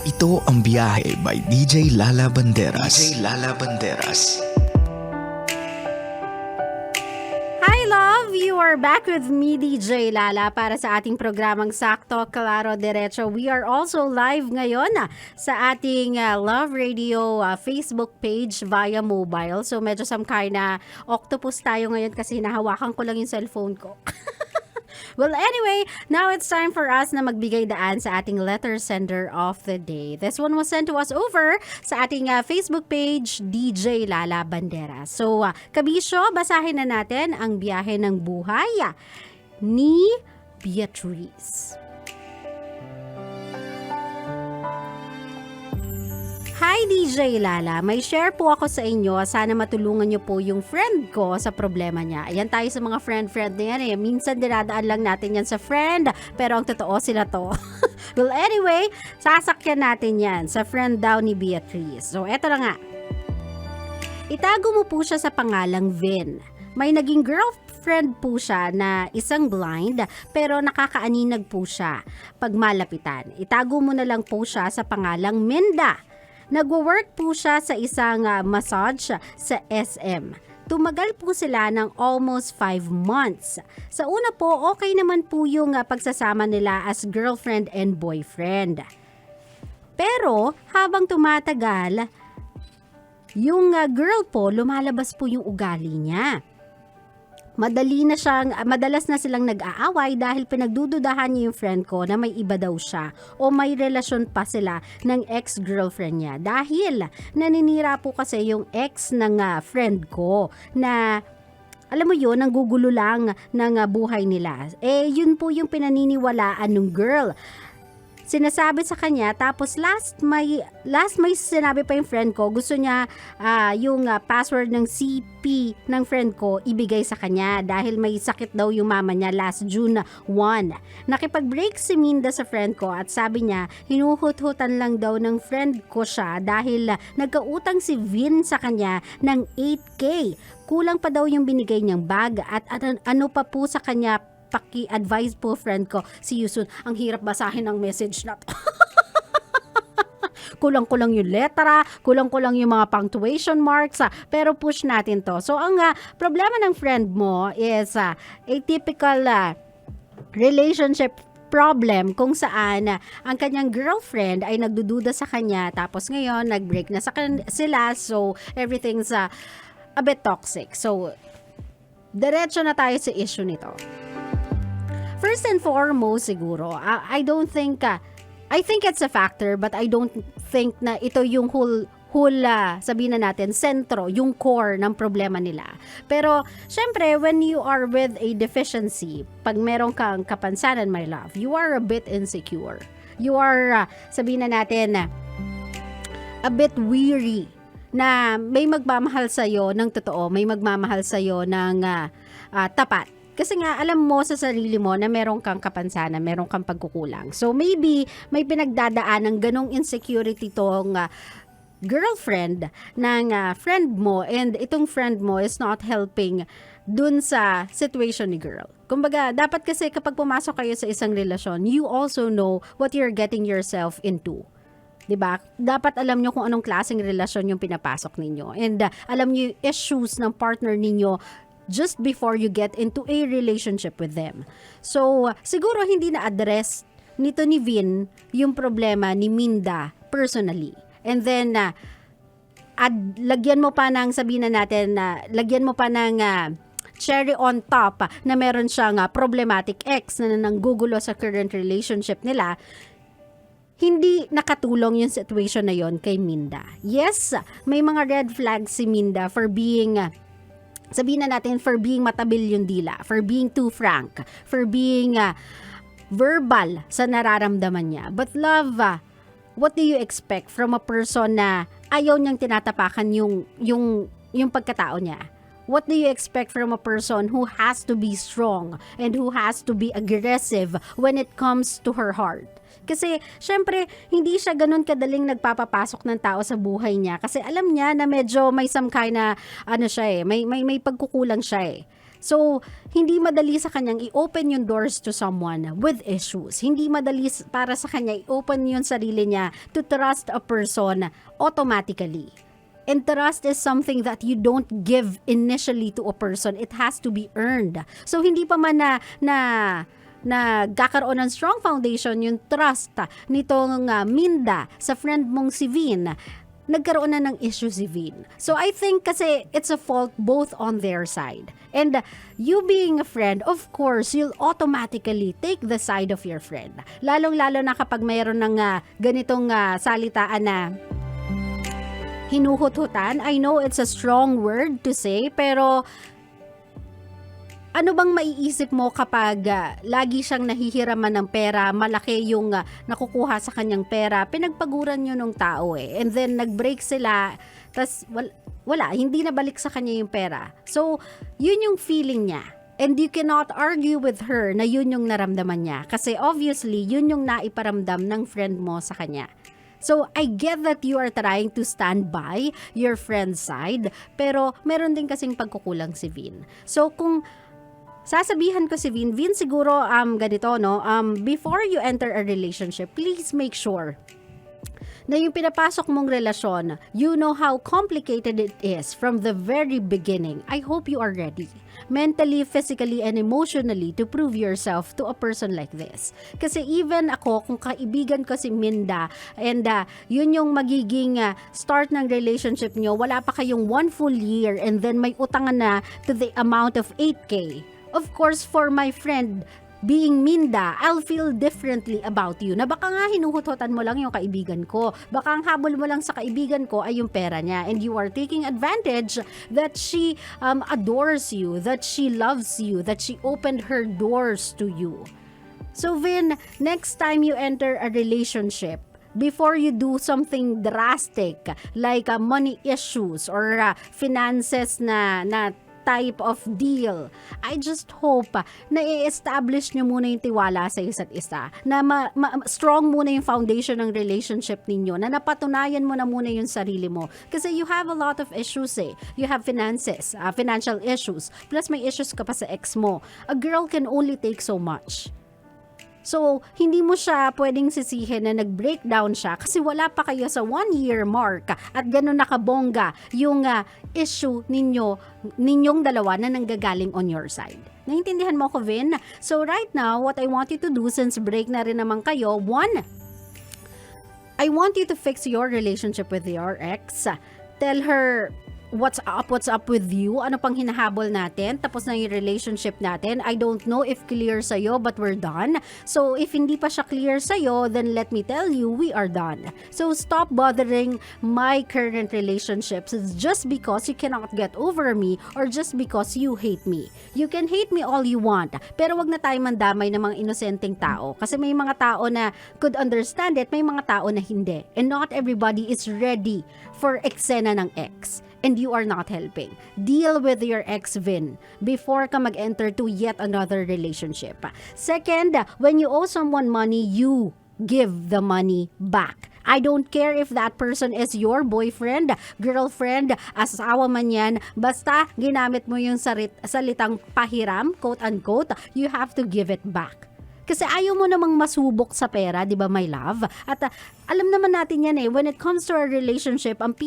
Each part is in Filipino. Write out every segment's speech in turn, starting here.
Ito ang Biyahe by DJ Lala Banderas. DJ Lala Banderas. Hi love! You are back with me, DJ Lala, para sa ating programang Sakto, Klaro, Diretso. We are also live ngayon sa ating Love Radio Facebook page via mobile. So medyo some kind na octopus tayo ngayon kasi nahawakan ko lang yung cellphone ko. Well, anyway, now it's time for us na magbigay daan sa ating letter sender of the day. This one was sent to us over sa ating Facebook page, DJ Lala Banderas. So, kabisyo, basahin na natin ang biyahe ng buhay ni Beatrice. Hi DJ Lala, may share po ako sa inyo. Sana matulungan niyo po yung friend ko sa problema niya. Ayan tayo sa mga friend na yan eh. Minsan dinadaan lang natin yan sa friend, pero ang totoo sila to. Well anyway, sasakyan natin yan sa friend daw ni Beatrice. So eto na nga. Itago mo po siya sa pangalang Vin. May naging girlfriend po siya na isang blind pero nakakaaninag po siya pag malapitan. Itago mo na lang po siya sa pangalang Minda. Nagwo-work po siya sa isang massage sa SM. Tumagal po sila ng almost 5 months. Sa una po, okay naman po yung pagsasama nila as girlfriend and boyfriend. Pero habang tumatagal, yung girl po, lumalabas po yung ugali niya. Madalas na silang nag-aaway dahil pinagdududahan niya yung friend ko na may iba daw siya o may relasyon pa sila ng ex-girlfriend niya. Dahil naninira po kasi yung ex ng friend ko na alam mo yun, nanggugulo lang ng buhay nila. Yun po yung pinaniniwalaan ng girl. Sinasabi sa kanya, tapos last may sinabi pa yung friend ko, gusto niya yung password ng CP ng friend ko ibigay sa kanya dahil may sakit daw yung mama niya last June 1. Nakipag-break si Minda sa friend ko at sabi niya, hinuhut-hutan lang daw ng friend ko siya dahil nagkautang si Vin sa kanya ng 8K. Kulang pa daw yung binigay niyang bag at ano pa po sa kanya paki-advise po friend ko, see you soon. Ang hirap basahin ng message na to. Kulang-kulang yung letra, kulang-kulang yung mga punctuation marks, pero push natin to. So, ang problema ng friend mo is a typical relationship problem kung saan ang kanyang girlfriend ay nagdududa sa kanya tapos ngayon nag-break na sila, so everything's a bit toxic. So, diretso na tayo sa issue nito. First and foremost siguro, I think it's a factor but I don't think na ito yung whole sabihin na natin, sentro, yung core ng problema nila. Pero, syempre, when you are with a deficiency, pag meron kang kapansanan, my love, you are a bit insecure. You are, sabihin na natin, a bit weary na may magmamahal sa'yo ng totoo, may magmamahal sa'yo ng tapat. Kasi nga, alam mo sa sarili mo na meron kang kapansanan, meron kang pagkukulang. So, maybe may pinagdadaan ng ganong insecurity tong girlfriend ng friend mo and itong friend mo is not helping dun sa situation ni girl. Kumbaga, dapat kasi kapag pumasok kayo sa isang relasyon, you also know what you're getting yourself into. 'Di ba? Dapat alam nyo kung anong klaseng relasyon yung pinapasok ninyo. And alam nyo yung issues ng partner ninyo just before you get into a relationship with them. So, siguro hindi na-address nito ni Vin yung problema ni Minda personally. And then, lagyan mo pa ng, sabihin na natin, lagyan mo pa ng cherry on top na meron siyang problematic ex na nanggugulo sa current relationship nila. Hindi nakatulong yung situation na yon kay Minda. Yes, may mga red flags si Minda for being sabihin na natin, for being matabil yung dila, for being too frank, for being verbal sa nararamdaman niya. But love, what do you expect from a person na ayaw niyang tinatapakan yung pagkatao niya? What do you expect from a person who has to be strong and who has to be aggressive when it comes to her heart? Kasi, syempre, hindi siya ganun kadaling nagpapapasok ng tao sa buhay niya. Kasi alam niya na medyo may some kind na, may pagkukulang siya eh. So, hindi madali sa kanyang i-open yung doors to someone with issues. Hindi madali para sa kanya i-open yung sarili niya to trust a person automatically. And trust is something that you don't give initially to a person. It has to be earned. So, hindi pa man nagkakaroon ng strong foundation yung trust nitong Minda sa friend mong si Vin, nagkaroon na ng issue si Vin. So I think kasi it's a fault both on their side. And you being a friend, of course, you'll automatically take the side of your friend. Lalong-lalo na kapag mayroon ng ganitong salitaan na hinuhut-hutan. I know it's a strong word to say, pero ano bang maiisip mo kapag lagi siyang nahihiraman ng pera, malaki yung nakukuha sa kanyang pera, pinagpaguran yun ng tao and then nag-break sila, tas wala, hindi na balik sa kanya yung pera. So, yun yung feeling niya. And you cannot argue with her na yun yung naramdaman niya. Kasi obviously, yun yung naiparamdam ng friend mo sa kanya. So, I get that you are trying to stand by your friend's side, pero meron din kasing pagkukulang si Vin. So, kung sasabihan ko si Vin siguro ganito, no? Before you enter a relationship, please make sure na yung pinapasok mong relasyon, you know how complicated it is from the very beginning. I hope you are ready, mentally, physically, and emotionally to prove yourself to a person like this. Kasi even ako, kung kaibigan ko si Minda, and yun yung magiging start ng relationship nyo, wala pa kayong 1 full year, and then may utangan na to the amount of 8K. Of course, for my friend, being Minda, I'll feel differently about you. Na baka nga hinuhut-hutan mo lang yung kaibigan ko. Baka ang habol mo lang sa kaibigan ko ay yung pera niya. And you are taking advantage that she adores you, that she loves you, that she opened her doors to you. So Vin, next time you enter a relationship, before you do something drastic like money issues or finances na type of deal, I just hope na i-establish nyo muna yung tiwala sa isa't isa, na strong muna yung foundation ng relationship ninyo, na napatunayan mo na muna yung sarili mo. Kasi you have a lot of issues You have finances, financial issues, plus may issues ka pa sa ex mo. A girl can only take so much. So, hindi mo siya pwedeng sisihin na nag-breakdown siya kasi wala pa kayo sa 1-year mark at gano'n nakabongga yung issue ninyong dalawa na nanggagaling on your side. Naintindihan mo ko, Vin? So, right now, what I want you to do, since break na rin naman kayo, 1, I want you to fix your relationship with your ex. Tell her what's up with you, ano pang hinahabol natin, tapos na yung relationship natin. I don't know if clear sa'yo, but we're done. So, if hindi pa siya clear sa'yo, then let me tell you, we are done. So, stop bothering my current relationships just because you cannot get over me or just because you hate me. You can hate me all you want, pero wag na tayo mandamay ng mga inosenteng tao. Kasi may mga tao na could understand it, may mga tao na hindi. And not everybody is ready for eksena ng ex. And you are not helping. Deal with your ex, Vin, before ka mag-enter to yet another relationship. Second, when you owe someone money, you give the money back. I don't care if that person is your boyfriend, girlfriend, asawa man yan, basta ginamit mo yung salitang pahiram, quote-unquote, you have to give it back. Kasi ayaw mo namang masubok sa pera, di ba, my love? At alam naman natin yan when it comes to a relationship, ang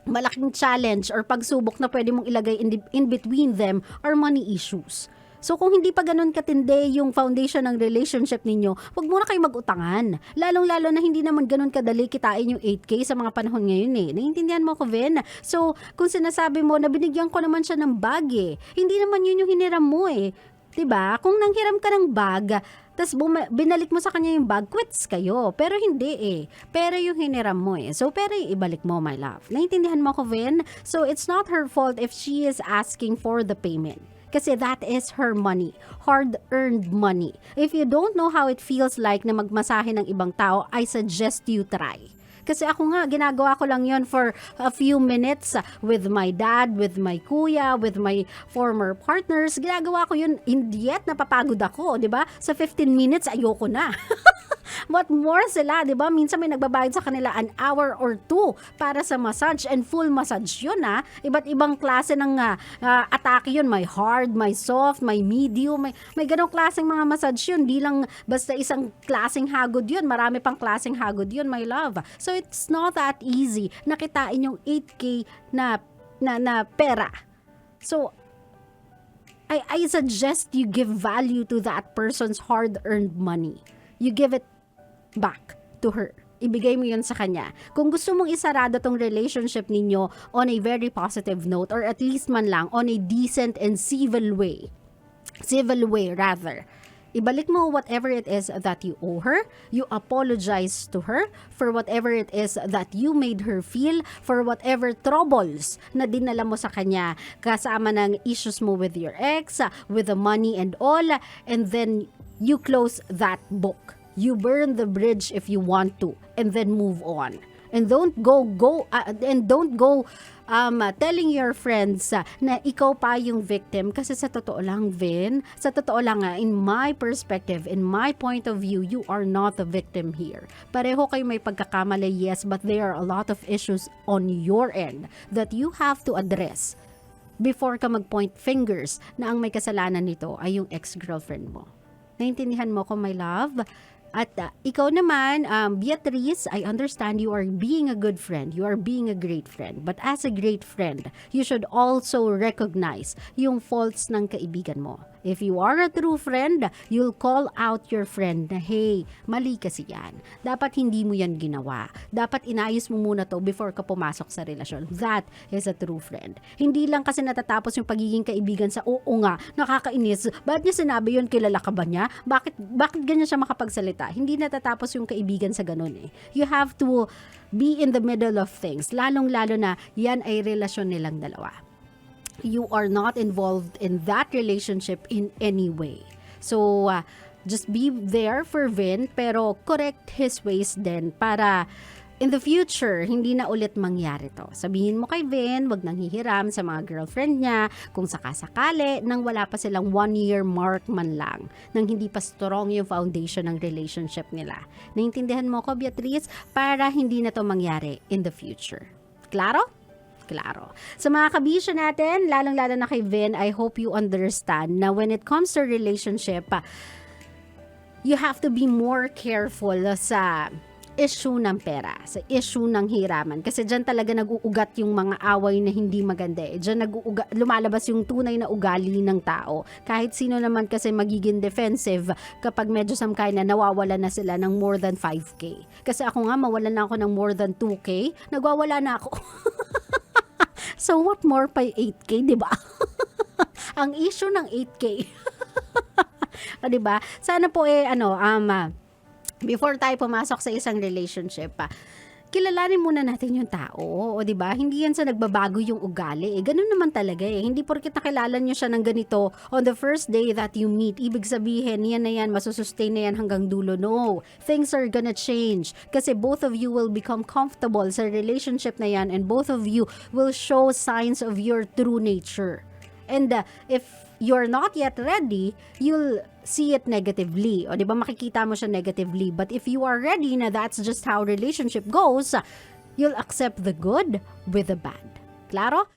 malaking challenge or pagsubok na pwede mong ilagay in between them are money issues. So kung hindi pa ganun katindi yung foundation ng relationship ninyo, wag muna kayo mag-utangan. Lalong-lalo na hindi naman ganun kadali kitain yung 8K sa mga panahon ngayon Naiintindihan mo ko, Vin? So kung sinasabi mo na binigyan ko naman siya ng bag hindi naman yun yung hiniram mo 'di ba? Kung nanghiram ka ng bag, tas binalik mo sa kanya yung bag, quits kayo. Pero hindi Pero yung hiniram mo So, pero yung ibalik mo, my love. Naintindihan mo ko, Vin? So, it's not her fault if she is asking for the payment. Kasi that is her money. Hard-earned money. If you don't know how it feels like na magmasahe ng ibang tao, I suggest you try. Kasi ako nga, ginagawa ko lang yon for a few minutes with my dad, with my kuya, with my former partners. Ginagawa ko yun, hindi yet napapagod ako, di ba? Sa 15 minutes, ayoko na. What more sila, di ba? Minsan may nagbabayad sa kanila an hour or two para sa massage, and full massage yun, ha? Iba't ibang klase ng atake yun. May hard, may soft, may medium, may ganong klaseng mga massage yun. Di lang basta isang klaseng hagod yun. Marami pang klaseng hagod yun, my love. So it's not that easy na kitain yung 8K na pera. So I suggest you give value to that person's hard-earned money. You give it back to her. Ibigay mo yun sa kanya. Kung gusto mong isarado tong relationship ninyo on a very positive note, or at least man lang on a decent and civil way rather, ibalik mo whatever it is that you owe her. You apologize to her for whatever it is that you made her feel, for whatever troubles na dinala mo sa kanya, kasama ng issues mo with your ex, with the money and all, and then you close that book. You burn the bridge if you want to, and then move on. And don't go telling your friends na ikaw pa yung victim, kasi sa totoo lang, Vin, in my perspective, in my point of view, you are not the victim here. Pareho kayo may pagkakamali, yes, but there are a lot of issues on your end that you have to address before ka mag-point fingers na ang may kasalanan nito ay yung ex-girlfriend mo. Naintindihan mo ko, my love? At ikaw naman, Beatrice, I understand you are being a good friend. You are being a great friend. But as a great friend, you should also recognize yung faults ng kaibigan mo. If you are a true friend, you'll call out your friend na, hey, mali kasi yan. Dapat hindi mo yan ginawa. Dapat inayos mo muna to before ka pumasok sa relasyon. That is a true friend. Hindi lang kasi natatapos yung pagiging kaibigan sa oo nga, nakakainis. Bakit niya sinabi yun? Kilala ka ba niya? Bakit ganyan siya makapagsalita? Hindi natatapos yung kaibigan sa ganun eh. You have to be in the middle of things. Lalong-lalo na yan ay relasyon nilang dalawa. You are not involved in that relationship in any way. So, just be there for Vin, pero correct his ways din para in the future, hindi na ulit mangyari to. Sabihin mo kay Vin, wag nang hihiram sa mga girlfriend niya kung sakasakali nang wala pa silang 1-year mark man lang, nang hindi pa strong yung foundation ng relationship nila. Naintindihan mo ko, Beatrice? Para hindi na to mangyari in the future. Klaro? Klaro. Sa mga kabisyo natin, lalong-lalo na kay Vin, I hope you understand na when it comes to relationship, you have to be more careful sa issue ng pera, sa issue ng hiraman. Kasi dyan talaga nag-uugat yung mga away na hindi maganda. Dyan lumalabas yung tunay na ugali ng tao. Kahit sino naman kasi magiging defensive kapag medyo samkay na nawawala na sila ng more than 5K. Kasi ako nga, mawalan na ako ng more than 2K, nagwawala na ako. So what more pa 8K, di ba? Ang issue ng 8K. Di ba? Sana po before tayo pumasok sa isang relationship, kilalanin muna natin yung tao, o di ba? Hindi yan sa nagbabago yung ugali. Ganun naman talaga eh. Hindi porket nakilala nyo siya ng ganito on the first day that you meet, ibig sabihin, yan na yan, masusustain na yan hanggang dulo. No. Things are gonna change. Kasi both of you will become comfortable sa relationship na yan, and both of you will show signs of your true nature. And if you're not yet ready, you'll see it negatively. O di ba, makikita mo siya negatively. But if you are ready na that's just how relationship goes, you'll accept the good with the bad. Klaro?